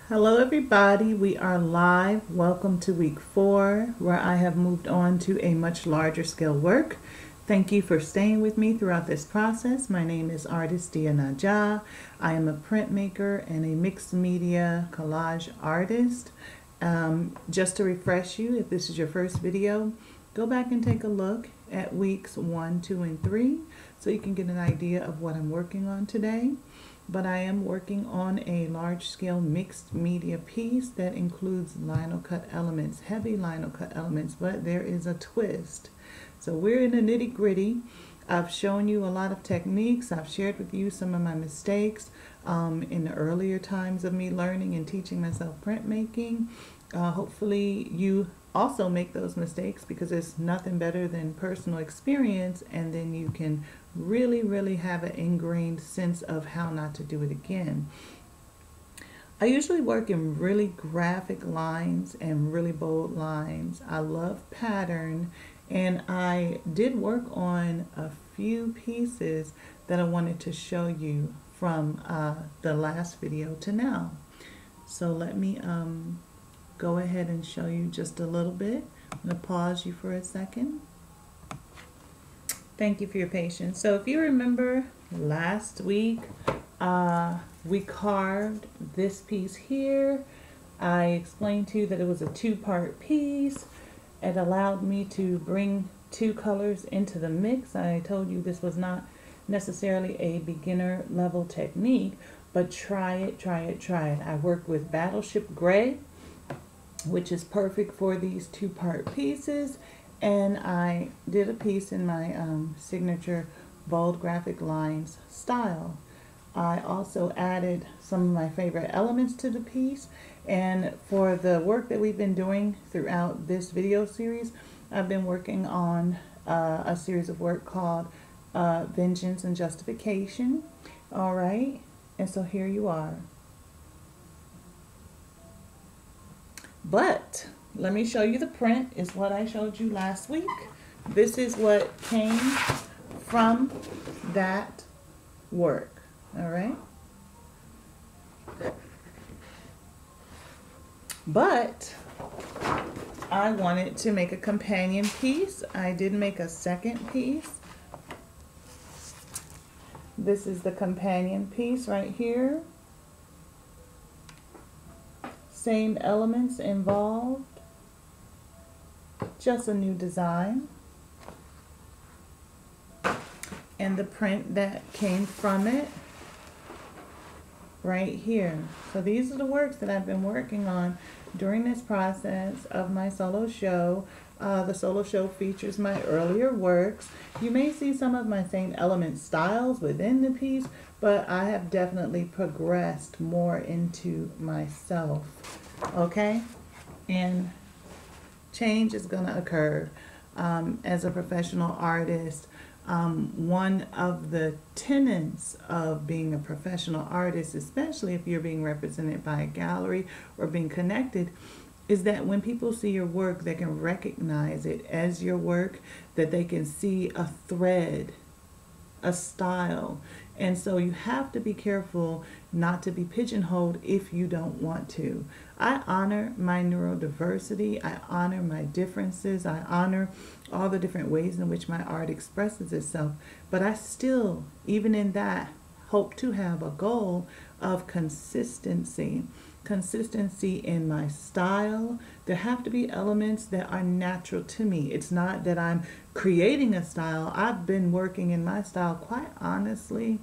Hello everybody, we are live. Welcome to week 4 where I have moved on to a much larger scale work. Thank you for staying with me throughout this process. My name is artist Diyah Najah. I am a printmaker and a mixed media collage artist. Just to refresh you, if this is your first video, go back and take a look at weeks 1, 2, and 3 so you can get an idea of what I'm working on today. But I am working on a large-scale mixed media piece that includes lino cut elements, heavy lino cut elements, but there is a twist. So we're in the nitty-gritty. I've shown you a lot of techniques. I've shared with you some of my mistakes in the earlier times of me learning and teaching myself printmaking. Hopefully you also make those mistakes, because there's nothing better than personal experience, and then you can really have an ingrained sense of how not to do it again. I usually work in really graphic lines and really bold lines. I love pattern, and I did work on a few pieces that I wanted to show you from the last video to now. So let me go ahead and show you just a little bit. I'm going to pause you for a second. Thank you for your patience. So if you remember last week, we carved this piece here. I explained to you that it was a two-part piece. It allowed me to bring two colors into the mix. I told you this was not necessarily a beginner level technique, but try it. I worked with Battleship Gray, which is perfect for these two-part pieces. And I did a piece in my signature bold graphic lines style. I also added some of my favorite elements to the piece. And for the work that we've been doing throughout this video series, I've been working on a series of work called Vengeance and Justification. All right, and so here you are. But let me show you the print. Is what I showed you last week. This is what came from that work. All right. But I wanted to make a companion piece. I did make a second piece. This is the companion piece right here. Same elements involved, just a new design, and the print that came from it right here. So these are the works that I've been working on during this process of my solo show. The solo show features my earlier works. You may see some of my same element styles within the piece, but I have definitely progressed more into myself. Okay? And change is going to occur. As a professional artist, one of the tenets of being a professional artist, especially if you're being represented by a gallery or being connected, is that when people see your work, they can recognize it as your work, that they can see a thread, a style. And so you have to be careful not to be pigeonholed if you don't want to. I honor my neurodiversity. I honor my differences. I honor all the different ways in which my art expresses itself. But I still, even in that, hope to have a goal of consistency. Consistency in my style. There have to be elements that are natural to me. It's not that I'm creating a style. I've been working in my style, quite honestly,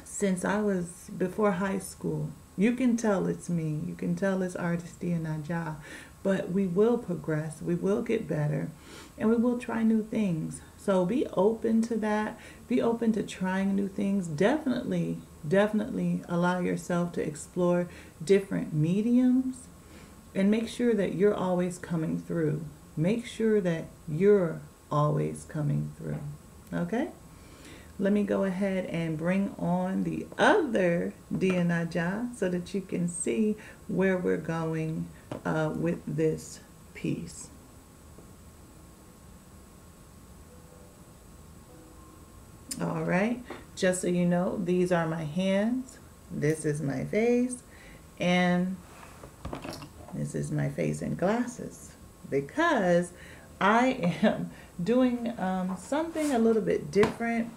since I was before high school. You can tell it's me. You can tell it's artist Diyah Najah. But we will progress. We will get better. And we will try new things. So be open to that. Be open to trying new things. Definitely allow yourself to explore different mediums. And make sure that you're always coming through. Make sure that you're always coming through. Okay? Let me go ahead and bring on the other Diyah Najah so that you can see where we're going with this piece. All right, just so you know, these are my hands, this is my face, And this is my face and glasses because I am doing something a little bit different.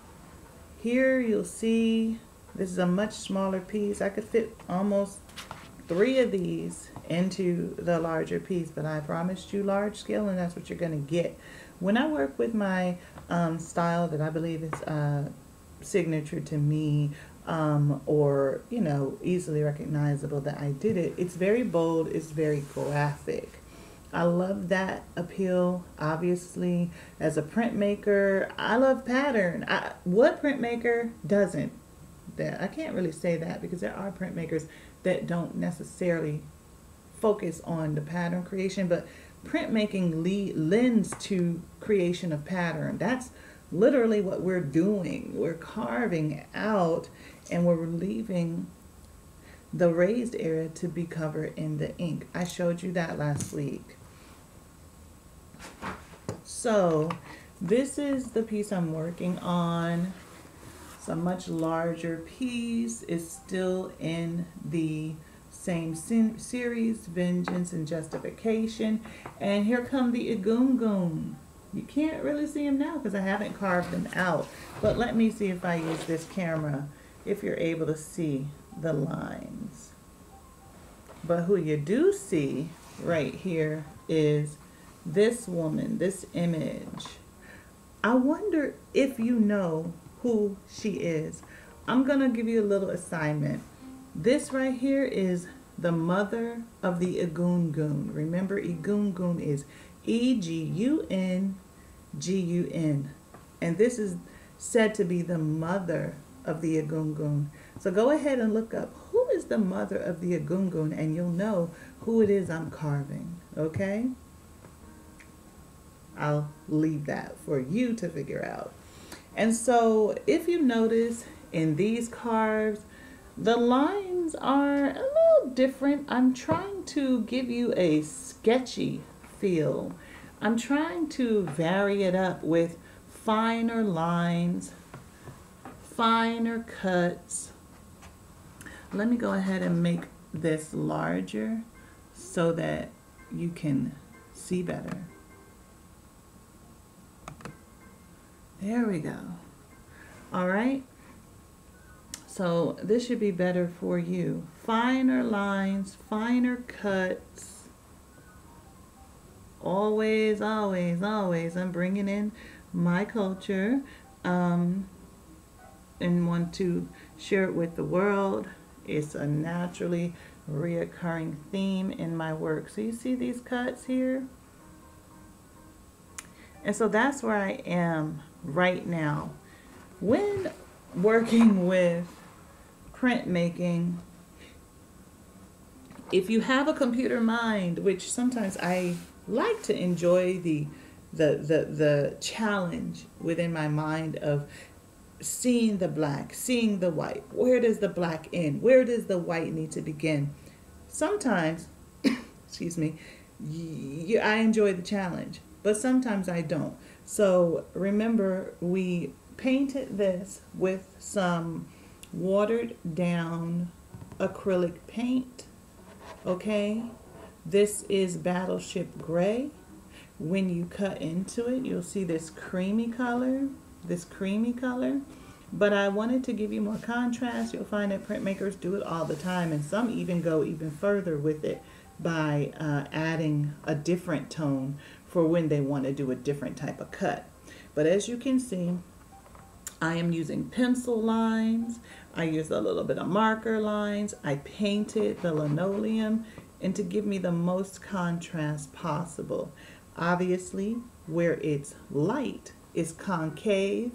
Here you'll see this is a much smaller piece. I could fit almost 3 of these into the larger piece, but I promised you large scale, and that's what you're going to get. When I work with my style that I believe is signature to me, or, you know, easily recognizable that I did it, it's very bold, it's very graphic. I love that appeal. Obviously, as a printmaker, I love pattern. What printmaker doesn't? I can't really say that because there are printmakers that don't necessarily focus on the pattern creation, but printmaking lends to creation of pattern. That's literally what we're doing. We're carving out and we're leaving the raised area to be covered in the ink. I showed you that last week. So this is the piece I'm working on. It's a much larger piece. It's still in the same series, Vengeance and Justification. And here come the Egungun. You can't really see them now because I haven't carved them out. But let me see if I use this camera, if you're able to see the lines. But who you do see right here is this woman, this image. I wonder if you know who she is. I'm gonna give you a little assignment. This right here is the mother of the Egungun. Remember, Egungun is E-G-U-N-G-U-N. And this is said to be the mother of the Egungun. So go ahead and look up who is the mother of the Egungun, and you'll know who it is I'm carving, okay? I'll leave that for you to figure out. And so if you notice in these carves, the lines are a little different. I'm trying to give you a sketchy feel. I'm trying to vary it up with finer lines, finer cuts. Let me go ahead and make this larger so that you can see better. There we go. All right. So this should be better for you. Finer lines, finer cuts. Always, always, always, I'm bringing in my culture and want to share it with the world. It's a naturally reoccurring theme in my work. So you see these cuts here? And so that's where I am right now. When working with printmaking, if you have a computer mind, which sometimes I like to enjoy the challenge within my mind of seeing the black, seeing the white. Where does the black end? Where does the white need to begin? Sometimes, excuse me, I enjoy the challenge, but sometimes I don't. So remember, we painted this with some watered down acrylic paint, okay? This is Battleship Gray. When you cut into it, you'll see this creamy color, but I wanted to give you more contrast. You'll find that printmakers do it all the time, and some even go even further with it by adding a different tone for when they want to do a different type of cut. But as you can see, I am using pencil lines. I used a little bit of marker lines. I painted the linoleum, and to give me the most contrast possible. Obviously, where it's light is concave,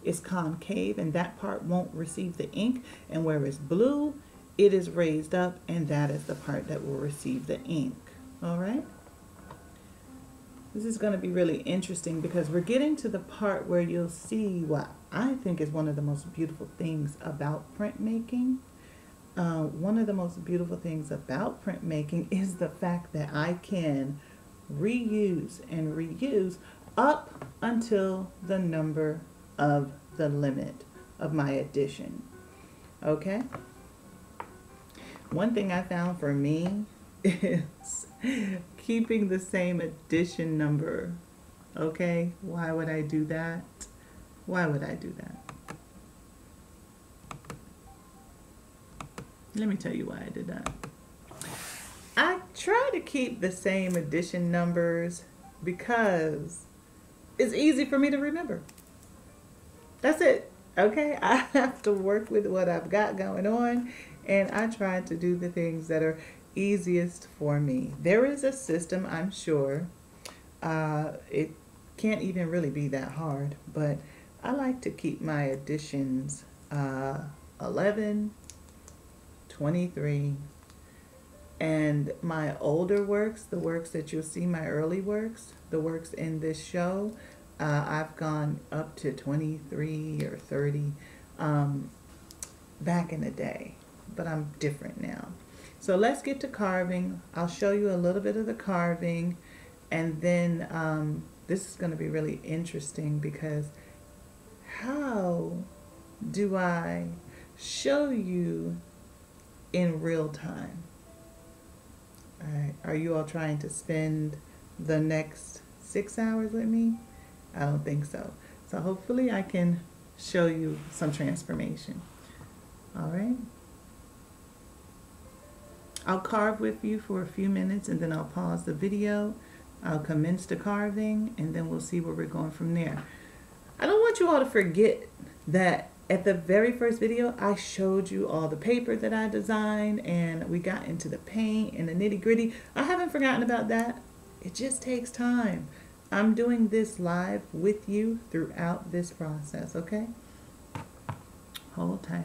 and that part won't receive the ink. And where it's blue, it is raised up, and that is the part that will receive the ink. All right? This is going to be really interesting because we're getting to the part where you'll see what I think is one of the most beautiful things about printmaking. One of the most beautiful things about printmaking is the fact that I can reuse and reuse up until the number of the limit of my edition. Okay? one thing I found for me is keeping the same edition number. Okay, why would I do that? Why would I do that? Let me tell you why I did that. I try to keep the same edition numbers because it's easy for me to remember. That's it. Okay, I have to work with what I've got going on, and I try to do the things that are easiest for me. There is a system, I'm sure. It can't even really be that hard, but I like to keep my editions 11, 23, and my older works, the works that you'll see, my early works, the works in this show, I've gone up to 23 or 30 back in the day, but I'm different now. So let's get to carving. I'll show you a little bit of the carving, and then this is going to be really interesting because how do I show you in real time? All right, are you all trying to spend the next 6 hours with me? I don't think so. So hopefully I can show you some transformation. All right. I'll carve with you for a few minutes and then I'll pause the video. I'll commence the carving and then we'll see where we're going from there. I don't want you all to forget that at the very first video, I showed you all the paper that I designed and we got into the paint and the nitty-gritty. I haven't forgotten about that. It just takes time. I'm doing this live with you throughout this process, okay? Hold tight.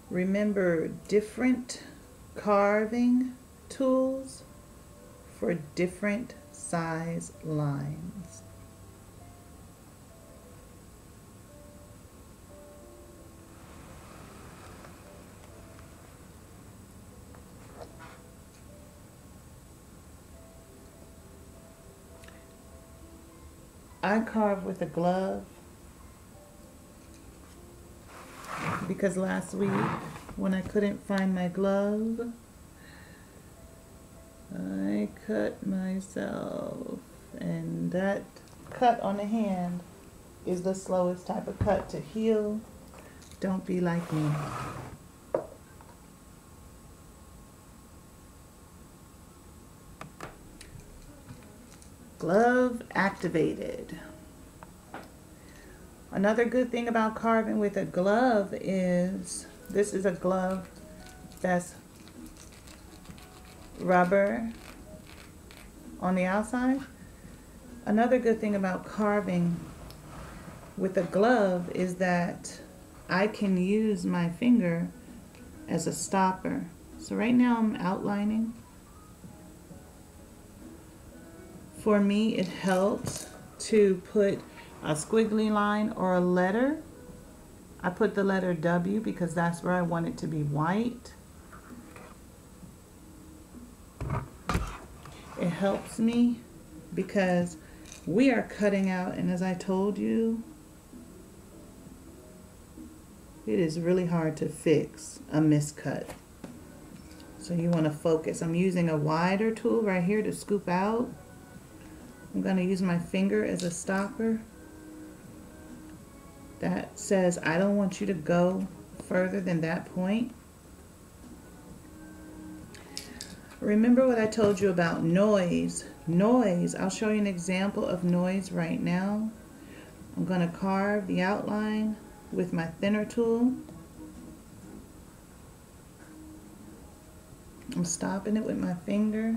Remember, different carving tools for different size lines. I carve with a glove because last week when I couldn't find my glove, I cut myself, and that cut on the hand is the slowest type of cut to heal. Don't be like me. Glove activated. Another good thing about carving with a glove is this is a glove that's rubber on the outside. Another good thing about carving with a glove is that I can use my finger as a stopper. So right now I'm outlining. For me, it helps to put a squiggly line or a letter. I put the letter W because that's where I want it to be white. It helps me because we are cutting out, and as I told you, it is really hard to fix a miscut. So you want to focus. I'm using a wider tool right here to scoop out. I'm going to use my finger as a stopper. That says I don't want you to go further than that point. Remember what I told you about noise. Noise, I'll show you an example of noise right now. I'm going to carve the outline with my thinner tool. I'm stopping it with my finger.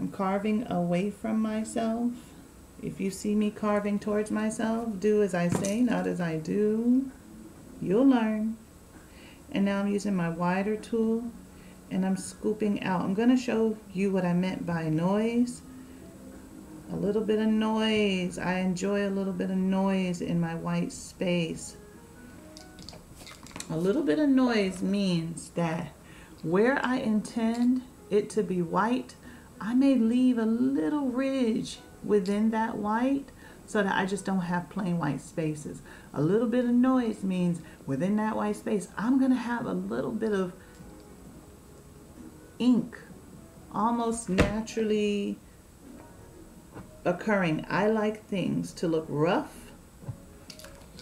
I'm carving away from myself. If you see me carving towards myself, do as I say, not as I do. You'll learn. And now I'm using my wider tool and I'm scooping out. I'm going to show you what I meant by noise. A little bit of noise. I enjoy a little bit of noise in my white space. A little bit of noise means that where I intend it to be white, I may leave a little ridge within that white so that I just don't have plain white spaces. A little bit of noise means within that white space, I'm going to have a little bit of ink almost naturally occurring. I like things to look rough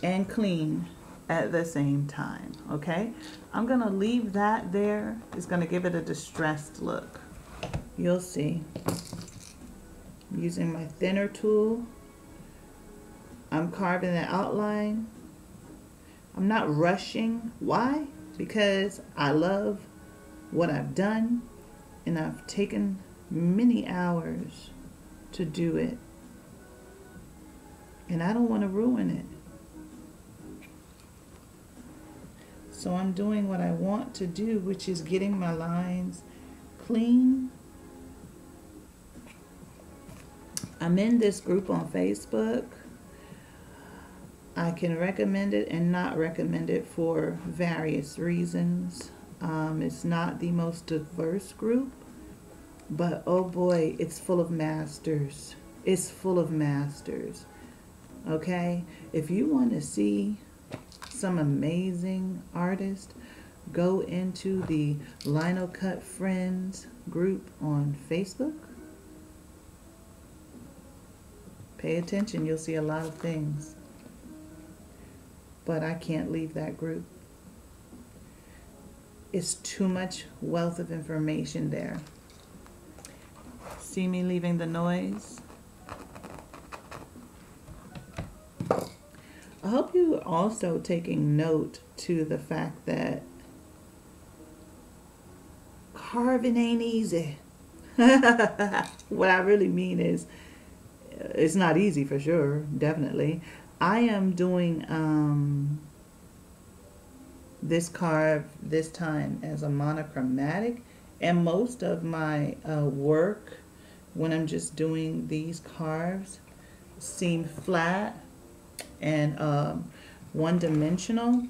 and clean at the same time, okay? I'm gonna leave that there. It's gonna give it a distressed look. You'll see. I'm using my thinner tool. I'm carving the outline. I'm not rushing. Why? Because I love what I've done and I've taken many hours to do it. And I don't want to ruin it. So I'm doing what I want to do, which is getting my lines clean. I'm in this group on Facebook. I can recommend it and not recommend it for various reasons. It's not the most diverse group, but oh boy, it's full of masters. It's full of masters. Okay? If you want to see some amazing artists, go into the Lino Cut Friends group on Facebook. Pay attention, you'll see a lot of things. But I can't leave that group. It's too much wealth of information there. See me leaving the noise? I hope you are also taking note to the fact that carving ain't easy. What I really mean is, it's not easy for sure, definitely. I am doing this carve this time as a monochromatic, and most of my work when I'm just doing these carves seem flat and one-dimensional,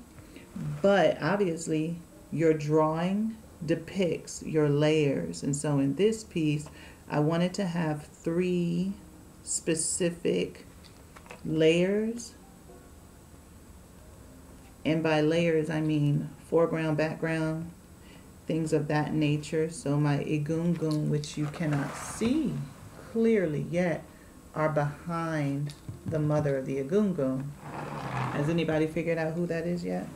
but obviously your drawing depicts your layers. And so in this piece I wanted to have 3 specific layers, and by layers I mean foreground, background, things of that nature. So my egungun, which you cannot see clearly yet, are behind the mother of the egungun. Has anybody figured out who that is yet?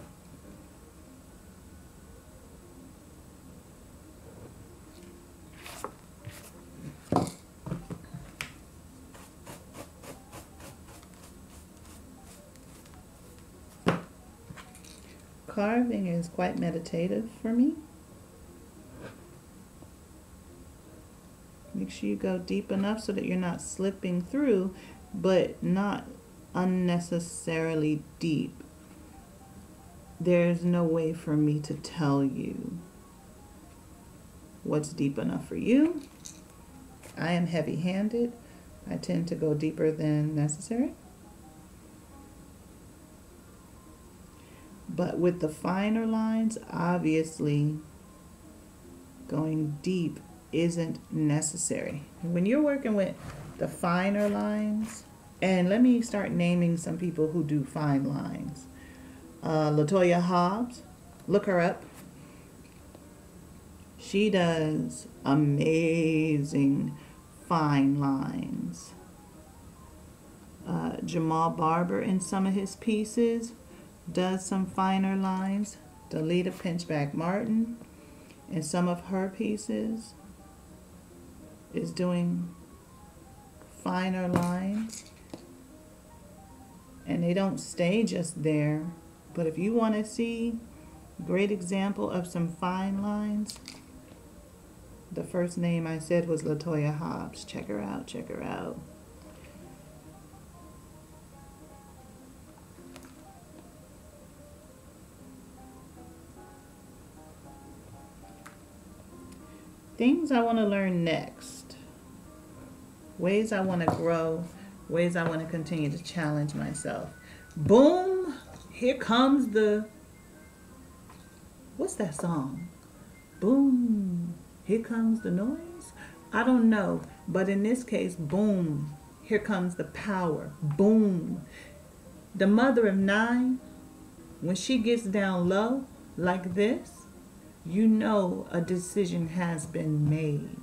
Carving is quite meditative for me. Make sure you go deep enough so that you're not slipping through, but not unnecessarily deep. There's no way for me to tell you what's deep enough for you. I am heavy-handed. I tend to go deeper than necessary. But with the finer lines, obviously going deep isn't necessary. When you're working with the finer lines, and let me start naming some people who do fine lines. Latoya Hobbs, look her up. She does amazing fine lines. Jamal Barber in some of his pieces does some finer lines. Delita Pinchback Martin in some of her pieces is doing finer lines, and they don't stay just there. But if you want to see a great example of some fine lines, the first name I said was Latoya Hobbs. Check her out, check her out. Things I want to learn next. ways I want to grow, ways I want to continue to challenge myself. Boom, here comes the, what's that song? Boom, here comes the noise. I don't know, but in this case, boom, here comes the power. Boom. The mother of nine, when she gets down low like this, you know a decision has been made.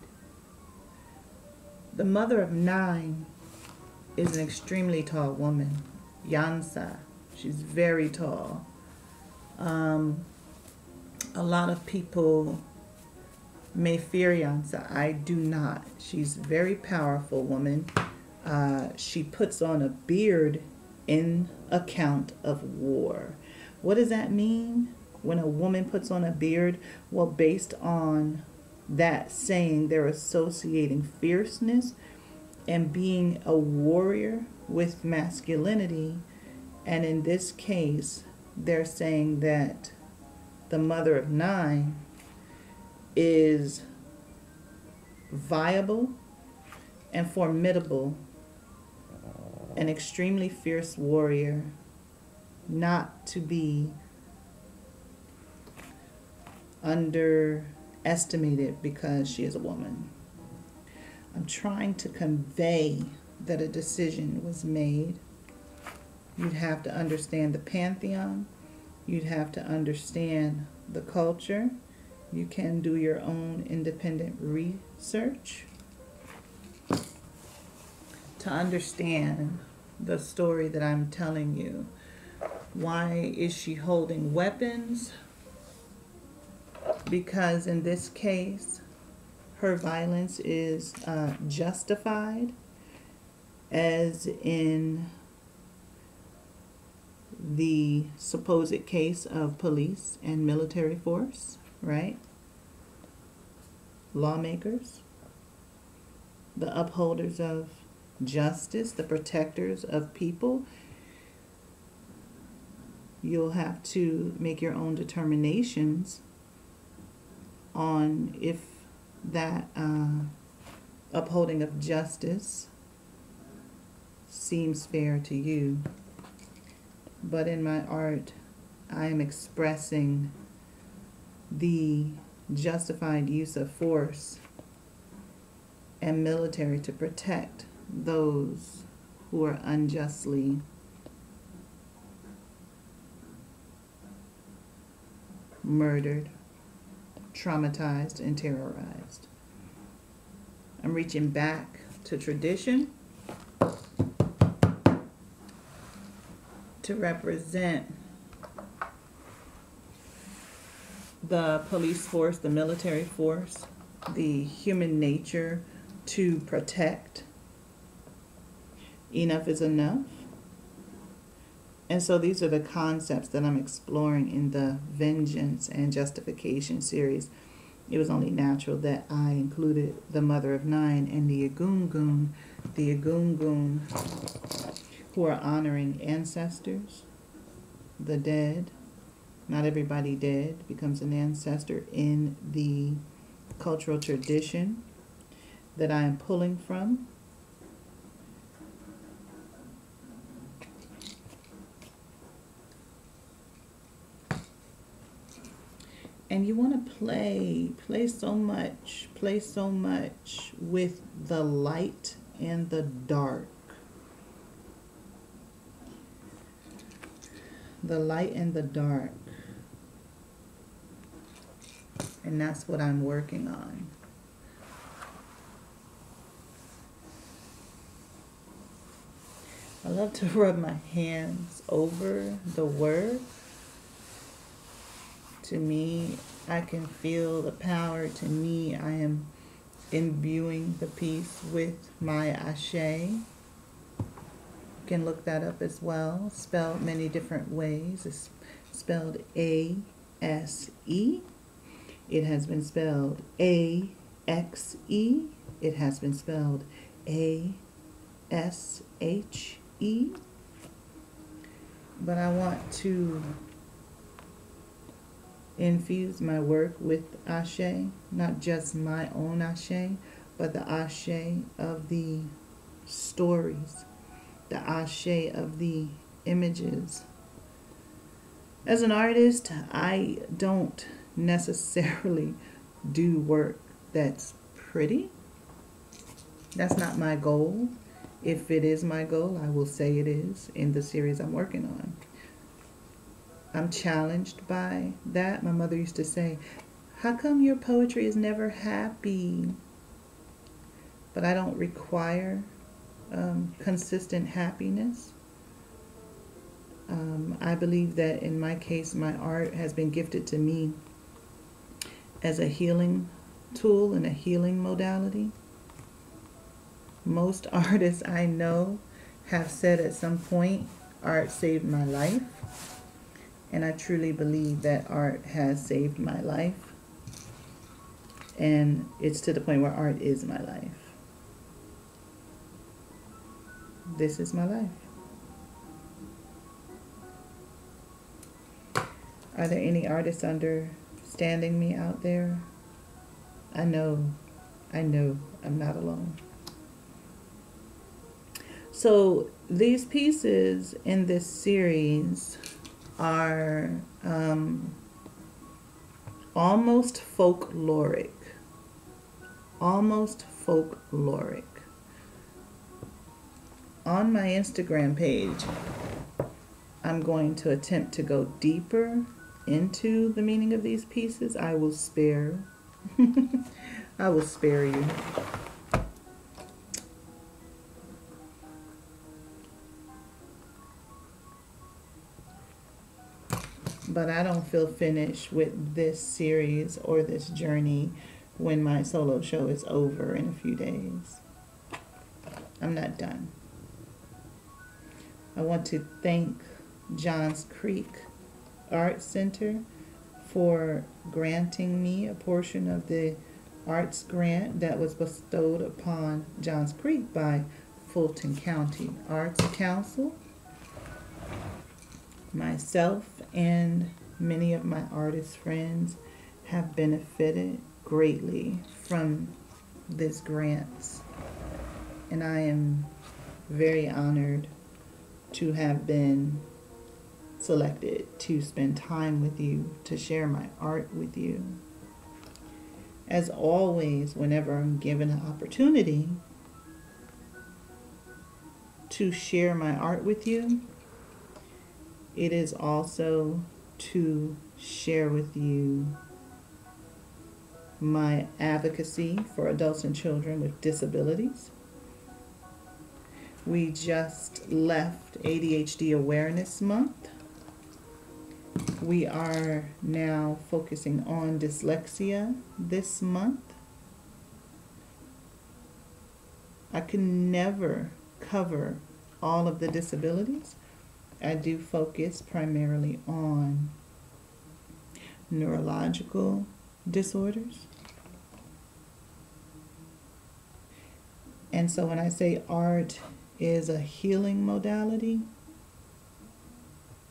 The mother of nine is an extremely tall woman. Yansa. She's very tall. A lot of people may fear Yansa. I do not. She's a very powerful woman. She puts on a beard in account of war. What does that mean when a woman puts on a beard? Well, based on that saying, they're associating fierceness and being a warrior with masculinity. And in this case, they're saying that the mother of nine is viable and formidable, an extremely fierce warrior, not to be underestimated because she is a woman. I'm trying to convey that a decision was made. You'd have to understand the pantheon. You'd have to understand the culture. You can do your own independent research to understand the story that I'm telling you. Why is she holding weapons? Because in this case, her violence is justified, as in the supposed case of police and military force, right? Lawmakers, the upholders of justice, the protectors of people. You'll have to make your own determinations on if that upholding of justice seems fair to you. But in my art, I am expressing the justified use of force and military to protect those who are unjustly murdered, traumatized, and terrorized. I'm reaching back to tradition to represent the police force, the military force, the human nature to protect. Enough is enough. And so these are the concepts that I'm exploring in the Vengeance and Justification series. It was only natural that I included the Mother of Nine and the Egungun who are honoring ancestors, the dead. Not everybody dead becomes an ancestor in the cultural tradition that I am pulling from. And you want to play so much with the light and the dark. The light and the dark. And that's what I'm working on. I love to rub my hands over the word. To me, I can feel the power. To me, I am imbuing the piece with my ashe. You can look that up as well. Spelled many different ways. It's spelled A-S-E. It has been spelled A-X-E. It has been spelled A-S-H-E. But I want to infuse my work with ashe, not just my own ashe, but the ashe of the stories, the ashe of the images. As an artist, I don't necessarily do work that's pretty. That's not my goal. If it is my goal, I will say it is in the series I'm working on. I'm challenged by that. My mother used to say, how come your poetry is never happy? But I don't require consistent happiness. I believe that in my case, my art has been gifted to me as a healing tool and a healing modality. Most artists I know have said at some point, art saved my life. And I truly believe that art has saved my life. And it's to the point where art is my life. This is my life. Are there any artists understanding me out there? I know I'm not alone. So these pieces in this series are almost folkloric. Almost folkloric. On my Instagram page, I'm going to attempt to go deeper into the meaning of these pieces. I will spare I will spare you. But I don't feel finished with this series or this journey when my solo show is over in a few days. I'm not done. I want to thank Johns Creek Art Center for granting me a portion of the arts grant that was bestowed upon Johns Creek by Fulton County Arts Council. Myself and many of my artist friends have benefited greatly from this grant, and I am very honored to have been selected to spend time with you, to share my art with you. As always, whenever I'm given an opportunity to share my art with you, it is also to share with you my advocacy for adults and children with disabilities. We just left ADHD Awareness Month. We are now focusing on dyslexia this month. I can never cover all of the disabilities. I do focus primarily on neurological disorders. And so when I say art is a healing modality,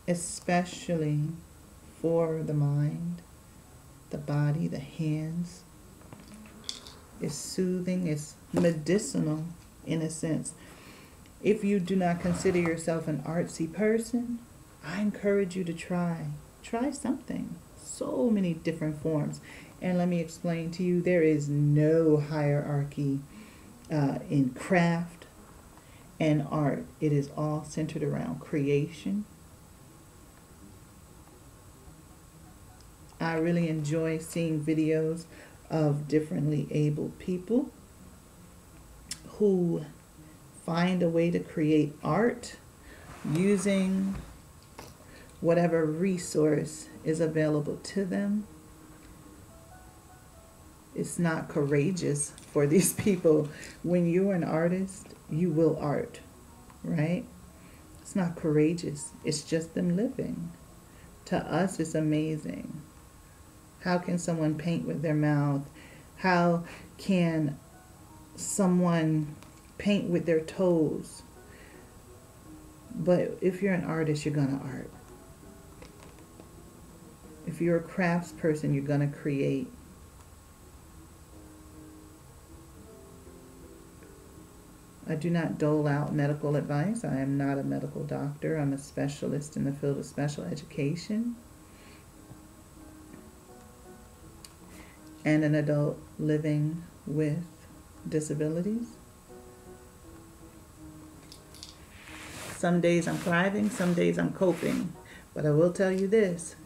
especially for the mind, the body, the hands, it's soothing, it's medicinal in a sense. If you do not consider yourself an artsy person, I encourage you to try something. So many different forms. And let me explain to you, there is no hierarchy in craft and art. It is all centered around creation. I really enjoy seeing videos of differently abled people who find a way to create art using whatever resource is available to them. It's not courageous for these people. When you're an artist, you will art, right? It's not courageous. It's just them living. To us, it's amazing. How can someone paint with their mouth? How can someone paint with their toes? But if you're an artist, you're gonna art. If you're a crafts person, you're gonna create. I do not dole out medical advice. I am not a medical doctor. I'm a specialist in the field of special education and an adult living with disabilities. Some days I'm thriving, some days I'm coping. But I will tell you this.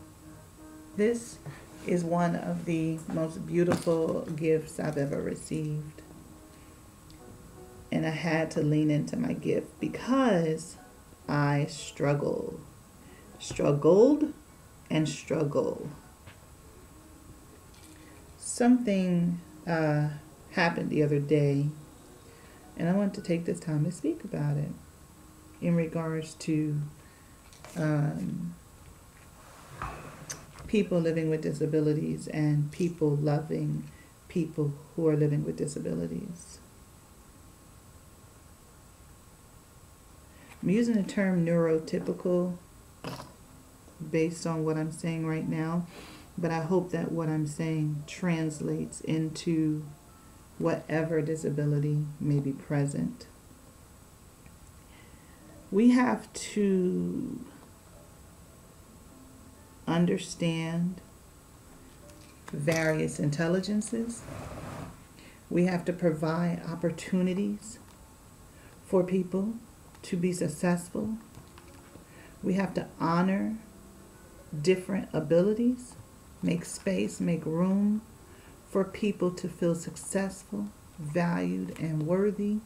This is one of the most beautiful gifts I've ever received. And I had to lean into my gift because I struggled and struggle. Something happened the other day, and I want to take this time to speak about it in regards to people living with disabilities and people loving people who are living with disabilities. I'm using the term neurotypical based on what I'm saying right now, but I hope that what I'm saying translates into whatever disability may be present. We have to understand various intelligences. We have to provide opportunities for people to be successful. We have to honor different abilities, make space, make room for people to feel successful, valued, and worthy.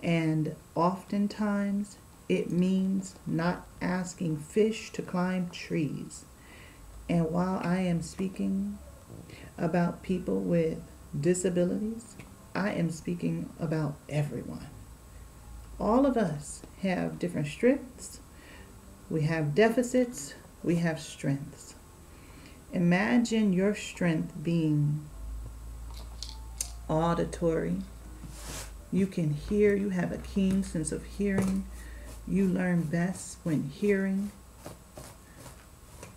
And oftentimes it means not asking fish to climb trees. And while I am speaking about people with disabilities, I am speaking about everyone. All of us have different strengths. We have deficits. We have strengths. Imagine your strength being auditory. You can hear. You have a keen sense of hearing. You learn best when hearing.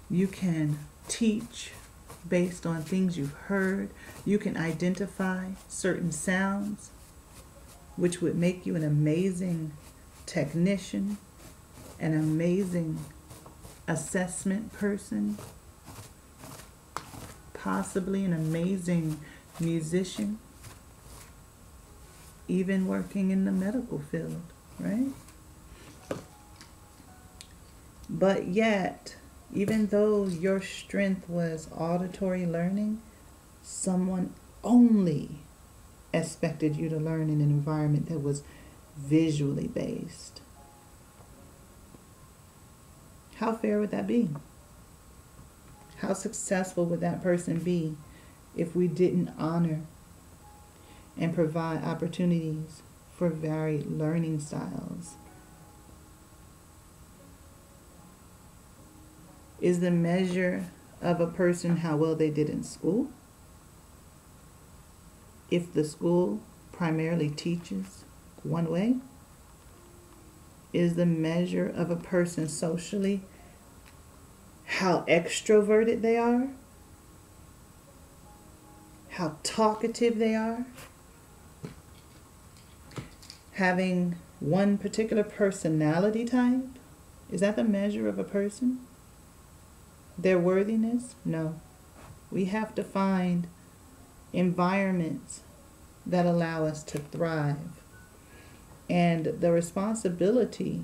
You can teach based on things you've heard. You can identify certain sounds, which would make you an amazing technician, an amazing assessment person, possibly an amazing musician, even working in the medical field, right? But yet, even though your strength was auditory learning, someone only expected you to learn in an environment that was visually based. How fair would that be? How successful would that person be if we didn't honor and provide opportunities for varied learning styles? Is the measure of a person how well they did in school? If the school primarily teaches one way? Is the measure of a person socially how extroverted they are? How talkative they are? Having one particular personality type? Is that the measure of a person? Their worthiness? No. We have to find environments that allow us to thrive. And the responsibility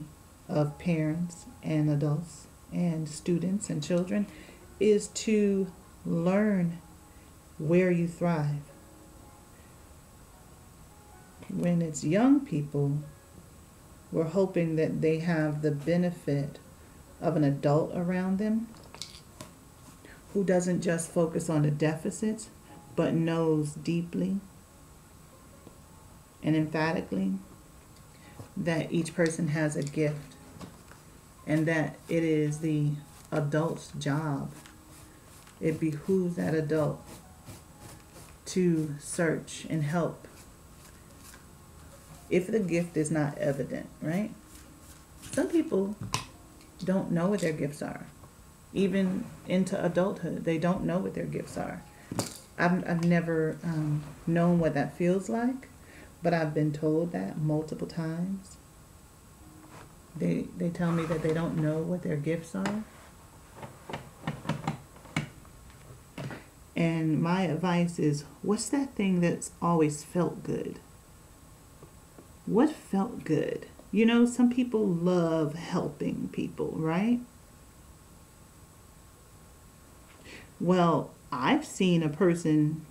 of parents and adults and students and children is to learn where you thrive. When it's young people, we're hoping that they have the benefit of an adult around them who doesn't just focus on the deficits, but knows deeply and emphatically that each person has a gift and that it is the adult's job. It behooves that adult to search and help if the gift is not evident, right? Some people don't know what their gifts are. Even into adulthood, they don't know what their gifts are. I've never known what that feels like, but I've been told that multiple times. They tell me that they don't know what their gifts are. And my advice is, what's that thing that's always felt good? What felt good? You know, some people love helping people, right? Well, I've seen a person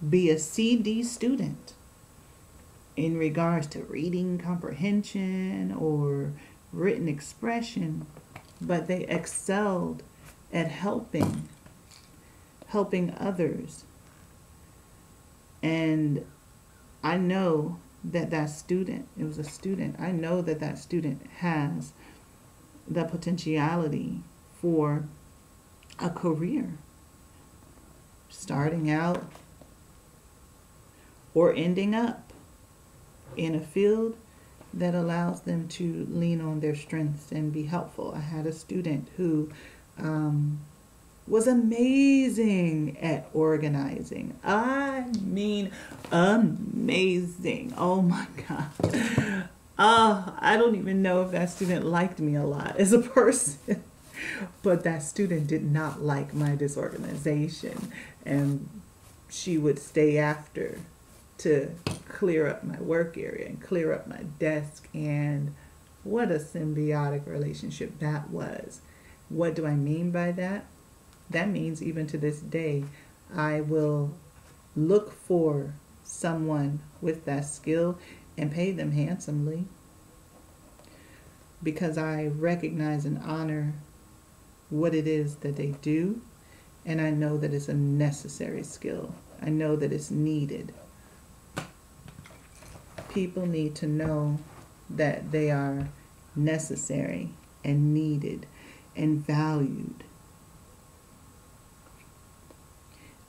be a CD student in regards to reading comprehension or written expression, but they excelled at helping others. And I know that student, it was a student, I know that student has the potentiality for a career, starting out or ending up in a field that allows them to lean on their strengths and be helpful. I had a student who was amazing at organizing. I mean, amazing. Oh my God. I don't even know if that student liked me a lot as a person, but that student did not like my disorganization, and she would stay after to clear up my work area and clear up my desk, and what a symbiotic relationship that was. What do I mean by that? That means even to this day, I will look for someone with that skill and pay them handsomely, because I recognize and honor what it is that they do, and I know that it's a necessary skill. I know that it's needed. People need to know that they are necessary and needed and valued.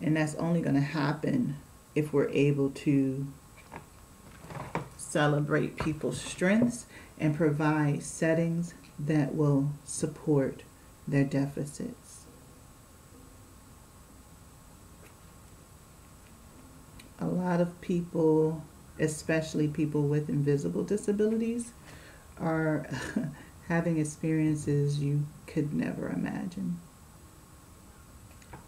And that's only going to happen if we're able to celebrate people's strengths and provide settings that will support their deficits. A lot of people, especially people with invisible disabilities, are having experiences you could never imagine.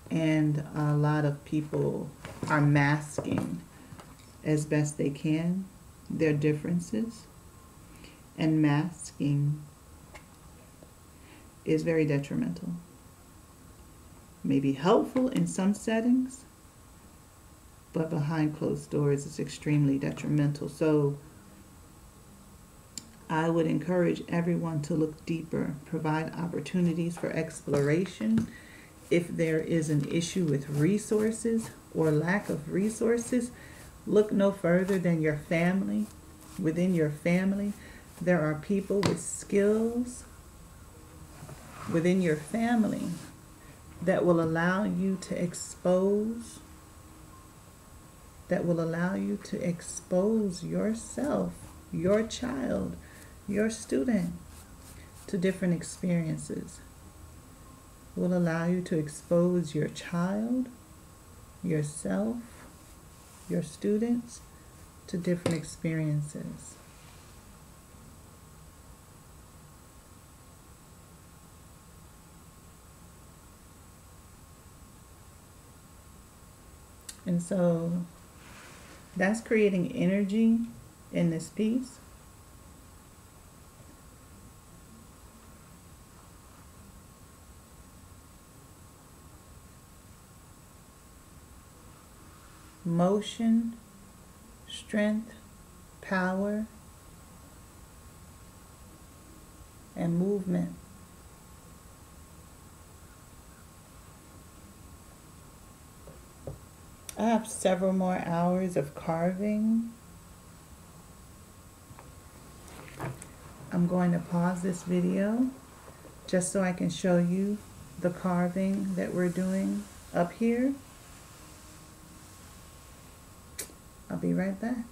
And a lot of people are masking as best they can their differences. And masking is very detrimental. Maybe helpful in some settings, but behind closed doors it's extremely detrimental. So I would encourage everyone to look deeper, provide opportunities for exploration. If there is an issue with resources or lack of resources, look no further than your family. Within your family, there are people with skills within your family that will allow you to expose, yourself, your child, your student to different experiences. Will allow you to expose your child, yourself, your students to different experiences. And so that's creating energy in this piece. Motion, strength, power, and movement. I have several more hours of carving. I'm going to pause this video just so I can show you the carving that we're doing up here. I'll be right back.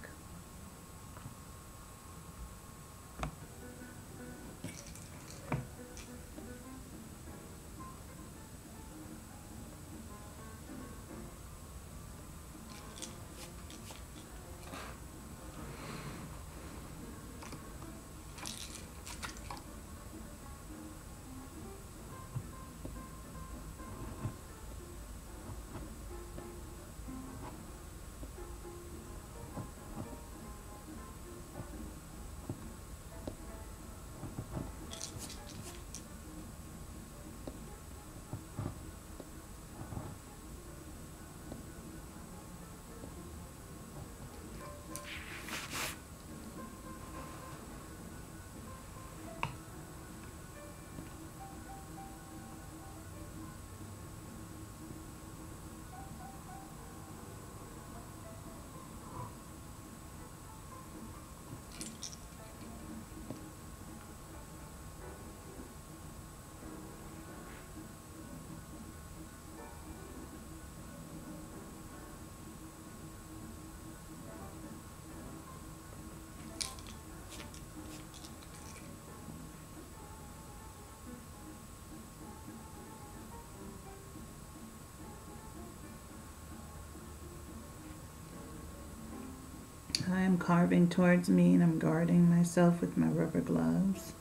I'm carving towards me and I'm guarding myself with my rubber gloves.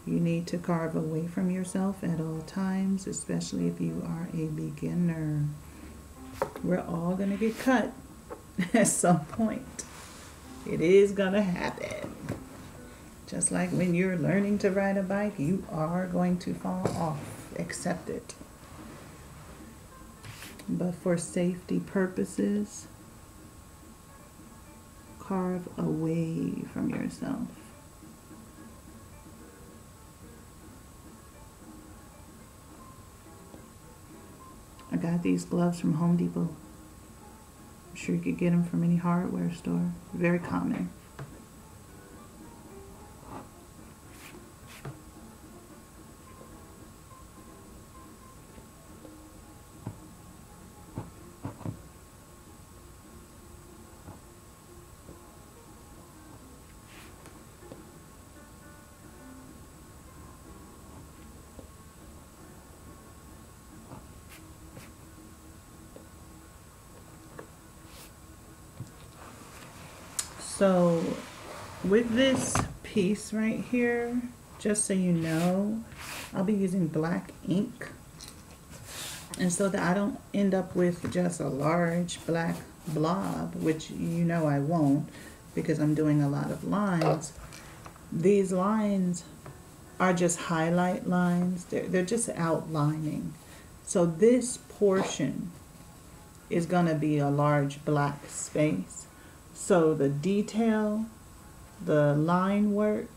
You need to carve away from yourself at all times, especially if you are a beginner. We're all going to get cut at some point. It is going to happen. Just like when you're learning to ride a bike, you are going to fall off. Accept it. But for safety purposes, carve away from yourself. I got these gloves from Home Depot. I'm sure you could get them from any hardware store. Very common. So with this piece right here, just so you know, I'll be using black ink. And so that I don't end up with just a large black blob, which you know I won't because I'm doing a lot of lines. These lines are just highlight lines. They're just outlining. So this portion is going to be a large black space. So the detail, the line work,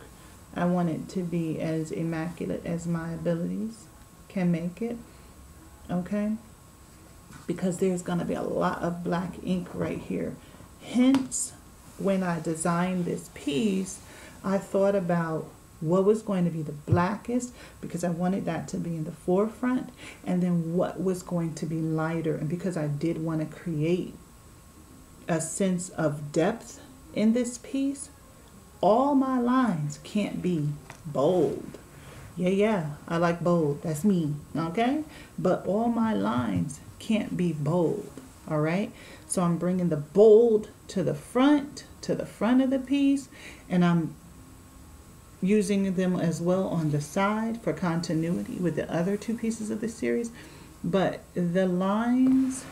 I want it to be as immaculate as my abilities can make it, okay? Because there's going to be a lot of black ink right here. Hence, when I designed this piece, I thought about what was going to be the blackest because I wanted that to be in the forefront, and then what was going to be lighter, and because I did want to create a sense of depth in this piece, all my lines can't be bold. Yeah, I like bold. That's me, okay? But all my lines can't be bold, all right? So I'm bringing the bold to the front of the piece, and I'm using them as well on the side for continuity with the other two pieces of the series. But the lines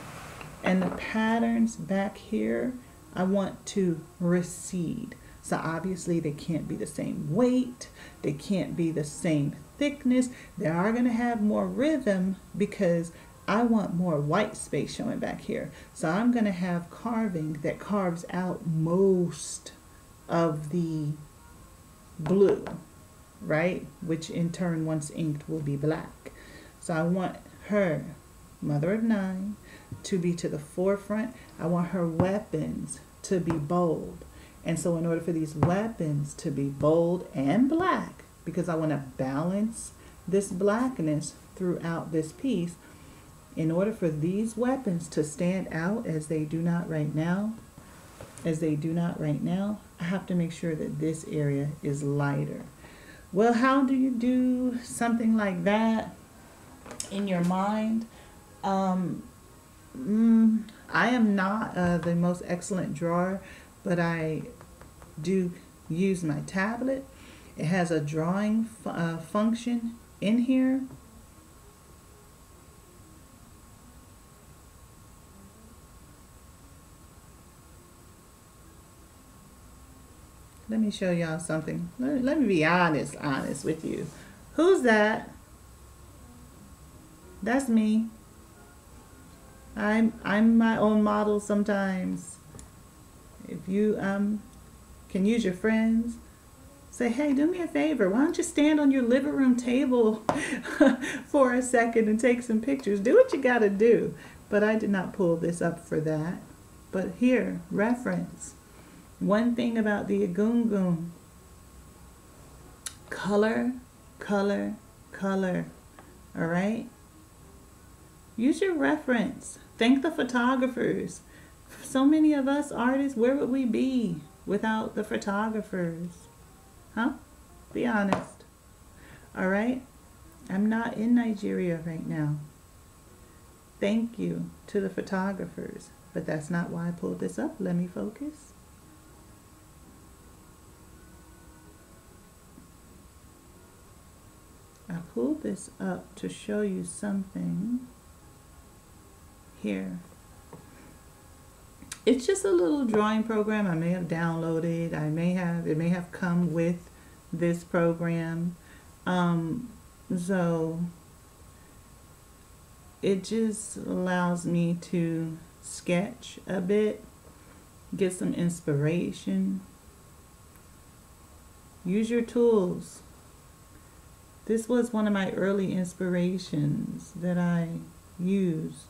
and the patterns back here, I want to recede. So obviously they can't be the same weight. They can't be the same thickness. They are going to have more rhythm because I want more white space showing back here. So I'm going to have carving that carves out most of the blue, right? Which in turn, once inked, will be black. So I want her, mother of nine, to be to the forefront. I want her weapons to be bold. And so in order for these weapons to be bold and black, because I want to balance this blackness throughout this piece, in order for these weapons to stand out as they do not right now, I have to make sure that this area is lighter. Well, how do you do something like that in your mind? I am not the most excellent drawer, but I do use my tablet. It has a drawing function in here. Let me show y'all something. Let me be honest with you. Who's that? That's me. I'm my own model sometimes. If you can use your friends, say, hey, do me a favor. Why don't you stand on your living room table for a second and take some pictures? Do what you gotta do. But I did not pull this up for that. But here, reference. One thing about the Agungun: color, color, color. All right? Use your reference. Thank the photographers. So many of us artists, where would we be without the photographers? Huh? Be honest. All right? I'm not in Nigeria right now. Thank you to the photographers. But that's not why I pulled this up. Let me focus. I pulled this up to show you something here. It's just a little drawing program I may have downloaded. It may have come with this program. So it just allows me to sketch a bit, get some inspiration. Use your tools. This was one of my early inspirations that I used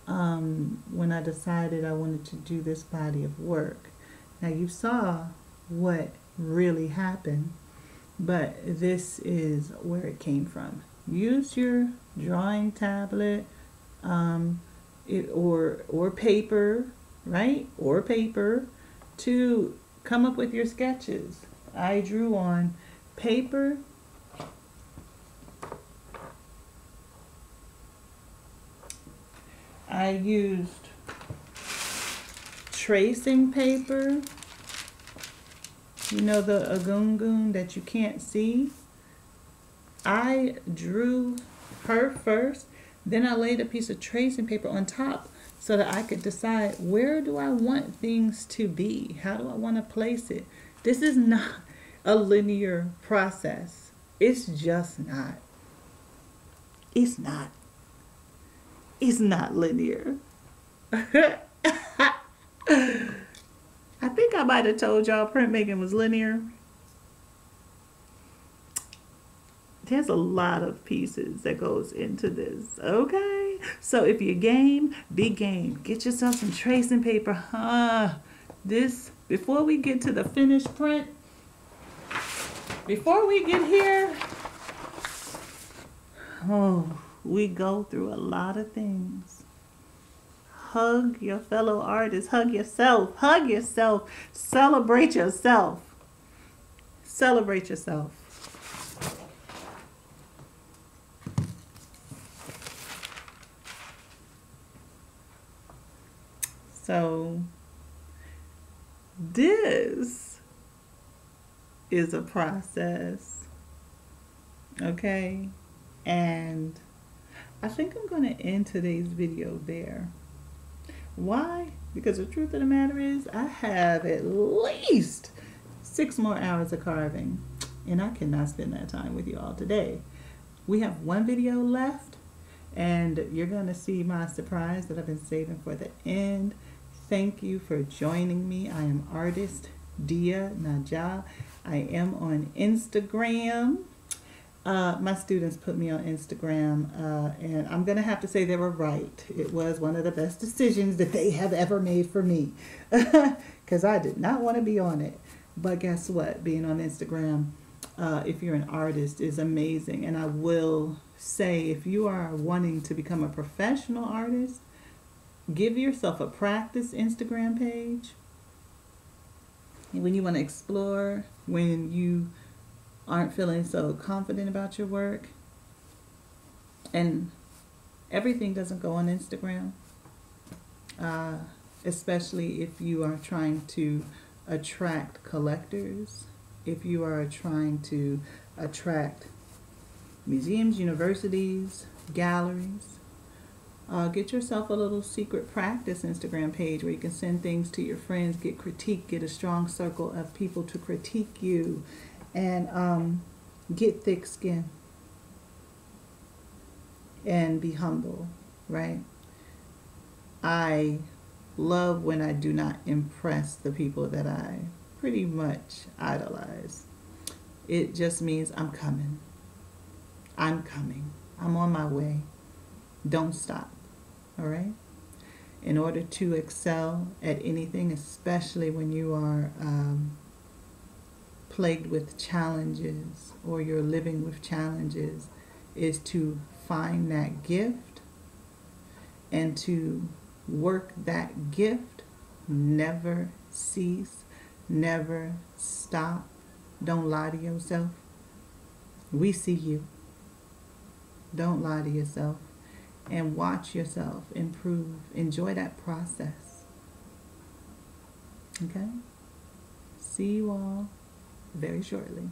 when I decided I wanted to do this body of work. Now you saw what really happened, but this is where it came from. Use your drawing tablet or paper, right? Or paper to come up with your sketches. I drew on paper. I used tracing paper, you know, the agungun that you can't see. I drew her first, then I laid a piece of tracing paper on top so that I could decide, where do I want things to be? How do I want to place it? This is not a linear process. It's just not. It's not. It's not linear. I think I might have told y'all printmaking was linear. There's a lot of pieces that goes into this, okay? So if you're game, be game. Get yourself some tracing paper. Before we get to the finished print, before we get here, we go through a lot of things. Hug your fellow artists. Hug yourself. Hug yourself. Celebrate yourself. Celebrate yourself. So this is a process, okay? And I think I'm going to end today's video there. Why? Because the truth of the matter is I have at least 6 more hours of carving, and I cannot spend that time with you all today. We have 1 video left, and you're going to see my surprise that I've been saving for the end. Thank you for joining me. I am artist Diyah Najah. I am on Instagram. My students put me on Instagram, and I'm going to have to say they were right. It was one of the best decisions that they have ever made for me, because I did not want to be on it. But guess what? Being on Instagram, if you're an artist, is amazing. And I will say, if you are wanting to become a professional artist, give yourself a practice Instagram page. When you want to explore, when you aren't feeling so confident about your work, and everything doesn't go on Instagram, especially if you are trying to attract collectors, if you are trying to attract museums, universities, galleries. Get yourself a little secret practice Instagram page where you can send things to your friends, get critique, get a strong circle of people to critique you, and get thick skin and be humble, right? I love when I do not impress the people that I pretty much idolize. It just means I'm coming. I'm coming. I'm on my way. Don't stop. All right? In order to excel at anything, especially when you are plagued with challenges or you're living with challenges, is to find that gift and to work that gift. Never cease, never stop. Don't lie to yourself. We see you. Don't lie to yourself. And watch yourself improve. Enjoy that process. Okay? See you all very shortly.